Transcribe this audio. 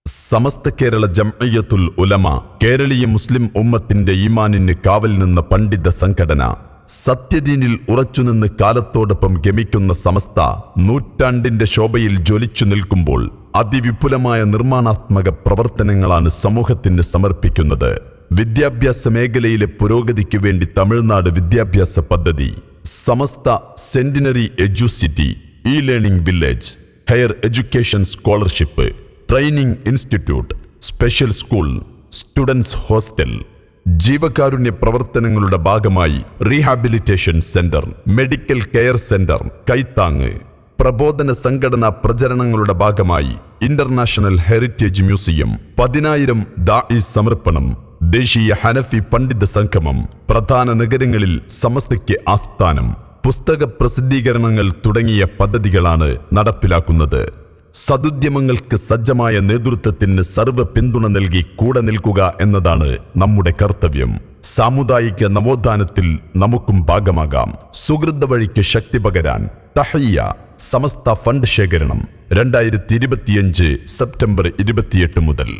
സമസ്ത കേരള ജംഇയ്യത്തുൽ ഉലമ കേരളീയ മുസ്ലിം ഉമ്മത്തിന്റെ ഈമാനിന് കാവൽ നിന്ന പണ്ഡിത സംഘടന, സത്യദീനിൽ ഉറച്ചുനിന്ന് കാലത്തോടൊപ്പം ഗമിക്കുന്ന സമസ്ത നൂറ്റാണ്ടിന്റെ ശോഭയിൽ ജ്വലിച്ചു നിൽക്കുമ്പോൾ അതിവിപുലമായ നിർമ്മാണാത്മക പ്രവർത്തനങ്ങളാണ് സമൂഹത്തിന് സമർപ്പിക്കുന്നത്. വിദ്യാഭ്യാസ മേഖലയിലെ പുരോഗതിക്ക് വേണ്ടി തമിഴ്നാട് വിദ്യാഭ്യാസ പദ്ധതി, Samastha centenary educity, learning village, higher education scholarship, training institute, special school, students hostel, ജീവകാരുണ്യ പ്രവർത്തനങ്ങളുടെ ഭാഗമായി rehabilitation centre, medical care centre, കൈത്താങ്, പ്രബോധന സംഘടനാ പ്രചരണങ്ങളുടെ ഭാഗമായി ഇന്റർനാഷണൽ ഹെറിറ്റേജ് മ്യൂസിയം, 10,000 ദാഇ സമർപ്പണം, ദേശീയ ഹനഫി പണ്ഡിത സംഗമം, പ്രധാന നഗരങ്ങളിൽ സമസ്തയ്ക്ക് ആസ്ഥാനം, പുസ്തക പ്രസിദ്ധീകരണങ്ങൾ തുടങ്ങിയ പദ്ധതികളാണ് നടപ്പിലാക്കുന്നത്. സദുദ്യമങ്ങൾക്ക് സജ്ജമായ നേതൃത്വത്തിന് സർവ്വ പിന്തുണ നൽകി കൂടെ നിൽക്കുക എന്നതാണ് നമ്മുടെ കർത്തവ്യം. സാമുദായിക നവോത്ഥാനത്തിൽ നമുക്കും ഭാഗമാകാം. സുഹൃത വഴിക്ക് ശക്തി പകരാൻ തഹയ്യ സമസ്ത ഫണ്ട് ശേഖരണം 2025 സെപ്റ്റംബർ 28 മുതൽ.